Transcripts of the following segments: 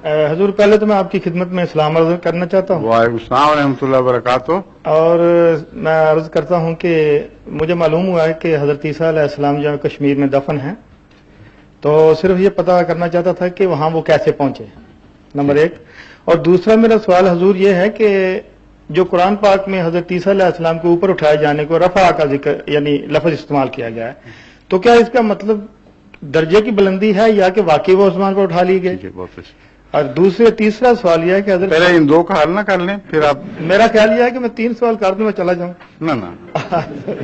حضور پہلے تو میں آپ کی خدمت میں اسلام عرض کرنا چاہتا ہوں. وعلیکم السلام ورحمۃ اللہ وبرکاتہ. اور میں عرض کرتا ہوں کہ مجھے معلوم ہوا ہے کہ حضرت عیسیٰ علیہ السلام جو کشمیر میں دفن ہیں، تو صرف یہ پتہ کرنا چاہتا تھا کہ وہاں وہ کیسے پہنچے، نمبر ایک. اور دوسرا میرا سوال حضور یہ ہے کہ جو قرآن پاک میں حضرت عیسیٰ علیہ السلام کے اوپر اٹھائے جانے کو رفع کا ذکر یعنی لفظ استعمال کیا گیا ہے، تو کیا اس کا مطلب درجے کی بلندی ہے یا کہ واقعی وہ آسمان پر اٹھا لی گئی؟ بہت اچھا. اور تیسرا سوال یہ ہے کہ حضرت پہلے ان دو کا حل نہ کر لیں پھر آپ. میرا خیال یہ ہے کہ میں 3 سوال کر دوں میں چلا جاؤں. نہ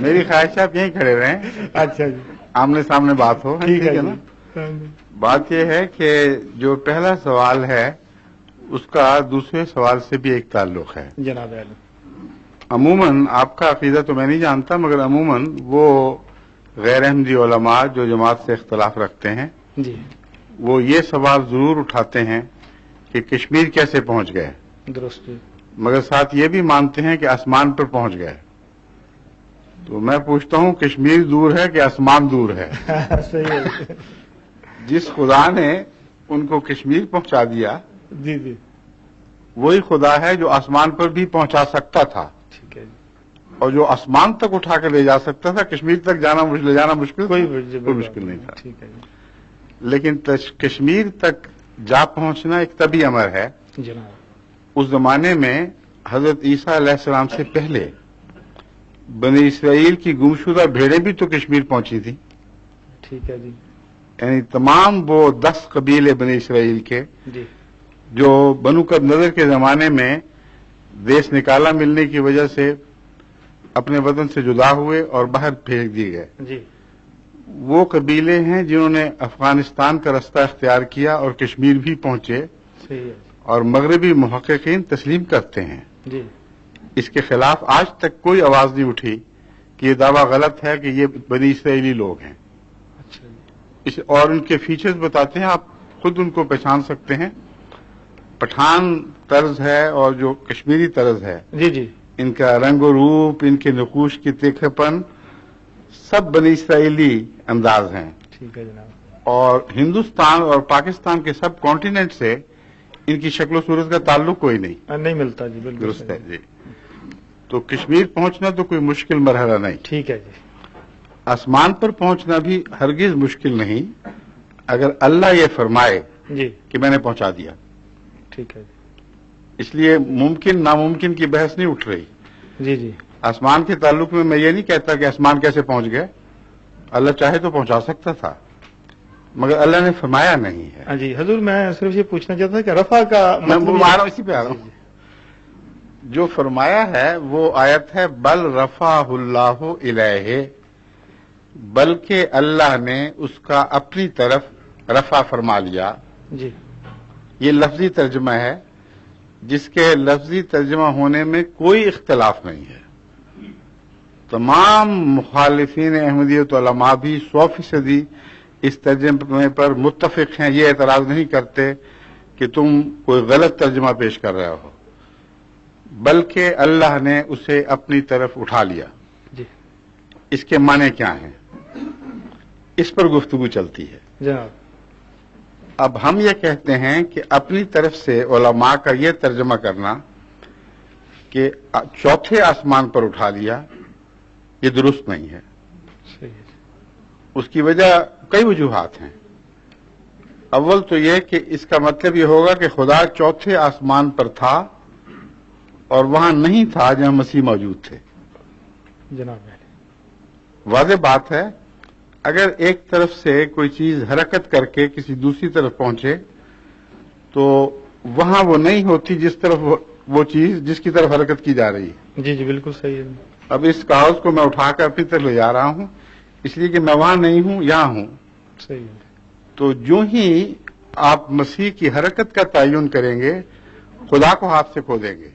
میری خواہش ہے آپ یہیں کھڑے رہیں. اچھا جی، آمنے سامنے بات ہو. ٹھیک ہے نا. بات یہ ہے کہ جو پہلا سوال ہے اس کا دوسرے سوال سے بھی ایک تعلق ہے. جناب علی، عموماً آپ کا عقیدہ تو میں نہیں جانتا، مگر عموماً وہ غیر احمدی علماء جو جماعت سے اختلاف رکھتے ہیں جی، وہ یہ سوال ضرور اٹھاتے ہیں کہ کشمیر کیسے پہنچ گئے، درست جی، مگر ساتھ یہ بھی مانتے ہیں کہ آسمان پر پہنچ گئے. تو میں پوچھتا ہوں کشمیر دور ہے کہ آسمان دور ہے؟ صحیح ہے. جس خدا نے ان کو کشمیر پہنچا دیا جی جی، وہی خدا ہے جو آسمان پر بھی پہنچا سکتا تھا، ٹھیک ہے جی. اور جو آسمان تک اٹھا کر لے جا سکتا تھا. کشمیر تک لے جانا مشکل، کوئی مشکل نہیں تھا. ٹھیک ہے جی. لیکن کشمیر تک جا پہنچنا ایک طبی امر ہے. جناب، اس زمانے میں حضرت عیسیٰ علیہ السلام سے پہلے بنی اسرائیل کی گمشدہ بھیڑیں بھی تو کشمیر پہنچی تھیں. ٹھیک ہے جی. یعنی تمام وہ 10 قبیلے بنی اسرائیل کے جی، جو بنو قد نظر کے زمانے میں دیش نکالا ملنے کی وجہ سے اپنے وطن سے جدا ہوئے اور باہر پھینک دیے گئے، جی، وہ قبیلے ہیں جنہوں نے افغانستان کا رستہ اختیار کیا اور کشمیر بھی پہنچے. صحیح ہے. اور مغربی محققین تسلیم کرتے ہیں. جی، اس کے خلاف آج تک کوئی آواز نہیں اٹھی کہ یہ دعویٰ غلط ہے کہ یہ بنی اسرائیلی لوگ ہیں. اچھا جی. اور ان کے فیچرز بتاتے ہیں، آپ خود ان کو پہچان سکتے ہیں. پٹھان طرز ہے اور جو کشمیری طرز ہے، جی جی، ان کا رنگ و روپ، ان کے نقوش کی تیکھے پن، سب بنی اسرائیلی انداز ہیں. ٹھیک ہے جناب. اور ہندوستان اور پاکستان کے سب کانٹیننٹ سے ان کی شکل و صورت کا تعلق کوئی نہیں. نہیں ملتا جی، بالکل درست ہے جی. تو کشمیر پہنچنا تو کوئی مشکل مرحلہ نہیں. ٹھیک ہے جی. آسمان پر پہنچنا بھی ہرگز مشکل نہیں اگر اللہ یہ فرمائے جی، کہ میں نے پہنچا دیا. ٹھیک ہے جی. اس لیے ممکن ناممکن کی بحث نہیں اٹھ رہی. جی جی، آسمان کے تعلق میں یہ نہیں کہتا کہ آسمان کیسے پہنچ گئے. اللہ چاہے تو پہنچا سکتا تھا، مگر اللہ نے فرمایا نہیں ہے. جی حضور، میں صرف یہ پوچھنا چاہتا تھا کہ رفع کا میں مطلب آ رہا ہوں، اسی پہ آ رہا ہوں. جو فرمایا ہے وہ آیت ہے بل رفعہ اللہ الیہ، بلکہ اللہ نے اس کا اپنی طرف رفع فرما لیا. جی، یہ لفظی ترجمہ ہے جس کے لفظی ترجمہ ہونے میں کوئی اختلاف نہیں ہے. تمام مخالفین احمدیت علماء بھی 100% اس ترجمے پر متفق ہیں. یہ اعتراض نہیں کرتے کہ تم کوئی غلط ترجمہ پیش کر رہے ہو، بلکہ اللہ نے اسے اپنی طرف اٹھا لیا. جی، اس کے معنی کیا ہیں، اس پر گفتگو چلتی ہے. جناب. اب ہم یہ کہتے ہیں کہ اپنی طرف سے علماء کا یہ ترجمہ کرنا کہ چوتھے آسمان پر اٹھا لیا، یہ درست نہیں ہے. صحیح ہے. اس کی وجہ کئی وجوہات ہیں. اول تو یہ کہ اس کا مطلب یہ ہوگا کہ خدا چوتھے آسمان پر تھا اور وہاں نہیں تھا جہاں مسیح موجود تھے. جناب، واضح بات ہے، اگر ایک طرف سے کوئی چیز حرکت کر کے کسی دوسری طرف پہنچے تو وہاں وہ نہیں ہوتی جس طرف وہ چیز جس کی طرف حرکت کی جا رہی ہے. جی جی، بالکل صحیح ہے. اب اس کاغذ کو میں اٹھا کر اپنی طرف لے جا رہا ہوں اس لیے کہ میں وہاں نہیں ہوں، یہاں ہوں. صحیح ہے. تو جو ہی آپ مسیح کی حرکت کا تعین کریں گے خدا کو ہاتھ سے کھو دیں گے،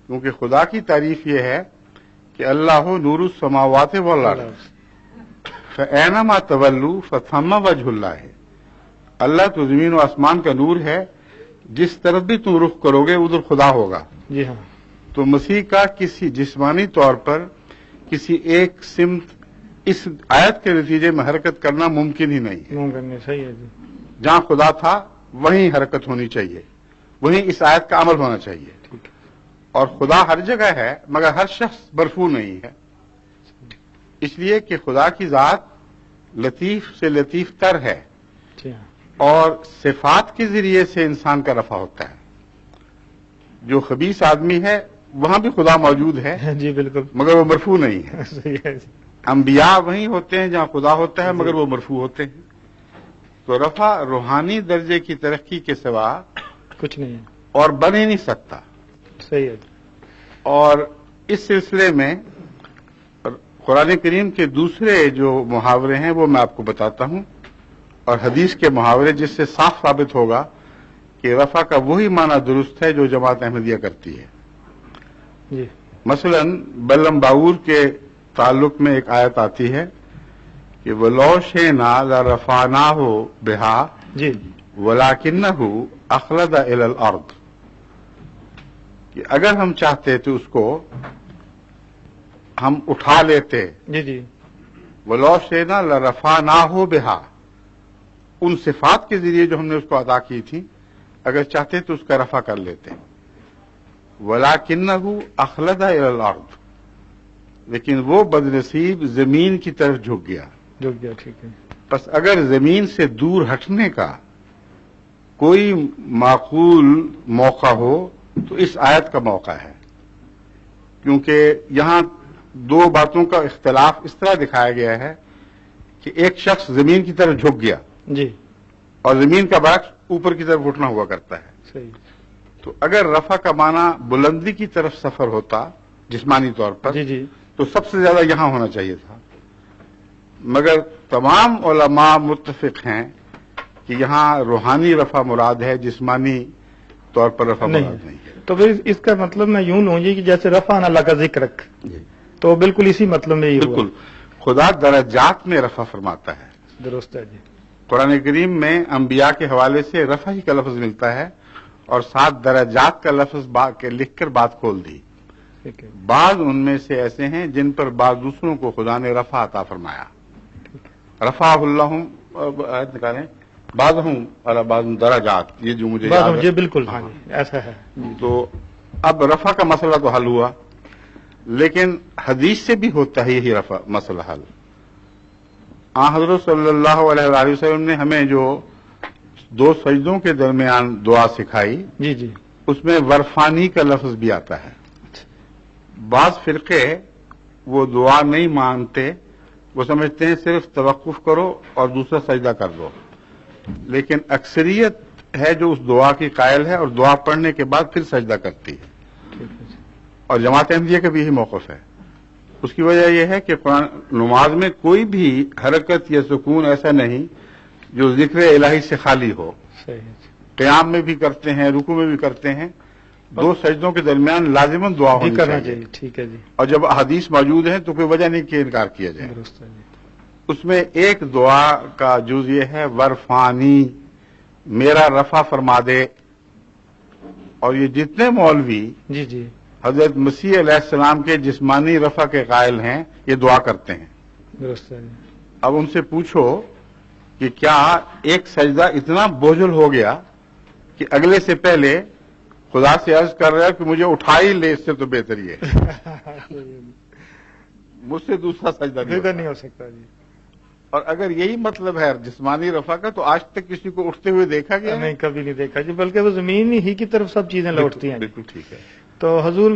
کیونکہ خدا کی تعریف یہ ہے کہ اللہ نور السماوات والارض فَأَيْنَمَا تَوَلُّوا فَثَمَّ وَجْهُ اللَّهِ. اللہ تو زمین و آسمان کا نور ہے، جس طرف بھی تم رخ کرو گے ادھر خدا ہوگا. جی ہاں. تو مسیح کا کسی جسمانی طور پر کسی ایک سمت اس آیت کے نتیجے میں حرکت کرنا ممکن ہی نہیں ہے. ممکن نہیں. صحیح ہے جی. جہاں خدا تھا وہیں حرکت ہونی چاہیے، وہیں اس آیت کا عمل ہونا چاہیے. اور خدا ہر جگہ ہے مگر ہر شخص مرفوع نہیں ہے، اس لیے کہ خدا کی ذات لطیف سے لطیف تر ہے اور صفات کے ذریعے سے انسان کا رفع ہوتا ہے. جو خبیث آدمی ہے وہاں بھی خدا موجود ہے جی بالکل، مگر وہ مرفوع نہیں ہے. صحیح ہے. انبیاء وہیں ہوتے ہیں جہاں خدا ہوتا ہے مگر وہ مرفوع ہوتے ہیں. تو رفع روحانی درجے کی ترقی کے سوا کچھ نہیں ہے. اور بن ہی نہیں سکتا. صحیح ہے. اور اس سلسلے میں قرآن کریم کے دوسرے جو محاورے ہیں وہ میں آپ کو بتاتا ہوں، اور حدیث کے محاورے جس سے صاف ثابت ہوگا کہ رفع کا وہی معنی درست ہے جو جماعت احمدیہ کرتی ہے. جی مثلا بلم باور کے تعلق میں ایک آیت آتی ہے کہ وَلَوْ شِئْنَا لَرَفَعْنَاهُ بِهَا جی وَلَكِنَّهُ أَخْلَدَ إِلَى الْأَرْضِ، کہ اگر ہم چاہتے تو اس کو ہم اٹھا لیتے. جی جی وَلَوْ شِئْنَا لَرَفَعْنَاهُ بِهَا، ان صفات کے ذریعے جو ہم نے اس کو عطا کی تھی اگر چاہتے تو اس کا رفع کر لیتے. وَلَكِنَّهُ أَخْلَدَ إِلَى الْأَرْضِ، لیکن وہ بدنصیب زمین کی طرف جھک گیا. جھک گیا. ٹھیک ہے. بس اگر زمین سے دور ہٹنے کا کوئی معقول موقع ہو تو اس آیت کا موقع ہے، کیونکہ یہاں دو باتوں کا اختلاف اس طرح دکھایا گیا ہے کہ ایک شخص زمین کی طرف جھک گیا جی اور زمین کا برعکس اوپر کی طرف اٹھنا ہوا کرتا ہے. صحیح. تو اگر رفع کا معنی بلندی کی طرف سفر ہوتا جسمانی طور پر جی جی تو سب سے زیادہ یہاں ہونا چاہیے تھا، مگر تمام علماء متفق ہیں کہ یہاں روحانی رفع مراد ہے، جسمانی طور پر رفع مراد نہیں ہے. تو پھر اس کا مطلب میں یوں لوں گی کہ جیسے رفع اللہ کا ذکر رکھ، تو بالکل اسی مطلب میں ہی ہوا. بالکل، خدا درجات میں رفع فرماتا ہے. درست ہے. جی قرآن کریم میں انبیاء کے حوالے سے رفع ہی کا لفظ ملتا ہے اور ساتھ درجات کا لفظ لکھ کر بات کھول دی. ٹھیک ہے. بعض ان میں سے ایسے ہیں جن پر بعض دوسروں کو خدا نے رفع عطا فرمایا. رفع اللہ آیت نکالیں، بعضهم علی بعض درجات، یہ جو مجھے یاد ہے. جی بالکل. ہاں جی ایسا ہے. تو اب رفع کا مسئلہ تو حل ہوا، لیکن حدیث سے بھی ہوتا ہے یہی رفع مسئلہ حل. حضرت صلی اللہ علیہ وآلہ وسلم نے ہمیں جو دو سجدوں کے درمیان دعا سکھائی جی جی اس میں ورفانی کا لفظ بھی آتا ہے. بعض فرقے وہ دعا نہیں مانتے، وہ سمجھتے ہیں صرف توقف کرو اور دوسرا سجدہ کر دو، لیکن اکثریت ہے جو اس دعا کی قائل ہے اور دعا پڑھنے کے بعد پھر سجدہ کرتی ہے، اور جماعت احمدیہ کا بھی یہی موقف ہے. اس کی وجہ یہ ہے کہ قرآن نماز میں کوئی بھی حرکت یا سکون ایسا نہیں جو ذکر الہی سے خالی ہو. قیام میں بھی کرتے ہیں، رکوع میں بھی کرتے ہیں، دو سجدوں کے درمیان لازماً دعا ہونی چاہیے. ٹھیک ہے جی. اور جب احادیث موجود ہیں تو کوئی وجہ نہیں کہ انکار کیا جائے. اس میں ایک دعا کا جز یہ ہے ورفانی، میرا رفع فرما دے. اور یہ جتنے مولوی جی جی حضرت مسیح علیہ السلام کے جسمانی رفع کے قائل ہیں یہ دعا کرتے ہیں. درست ہے. اب ان سے پوچھو کہ کیا ایک سجدہ اتنا بوجھل ہو گیا کہ اگلے سے پہلے خدا سے عرض کر رہا ہے کہ مجھے اٹھا ہی لے، اس سے تو بہتر ہی ہے، مجھ سے دوسرا سجدہ نہیں ہو سکتا. جی اور اگر یہی مطلب ہے جسمانی رفع کا تو آج تک کسی کو اٹھتے ہوئے دیکھا گیا نہیں، کبھی نہیں دیکھا جی، بلکہ وہ زمین ہی کی طرف سب چیزیں لوٹتی ہیں. بالکل ٹھیک ہے. تو حضور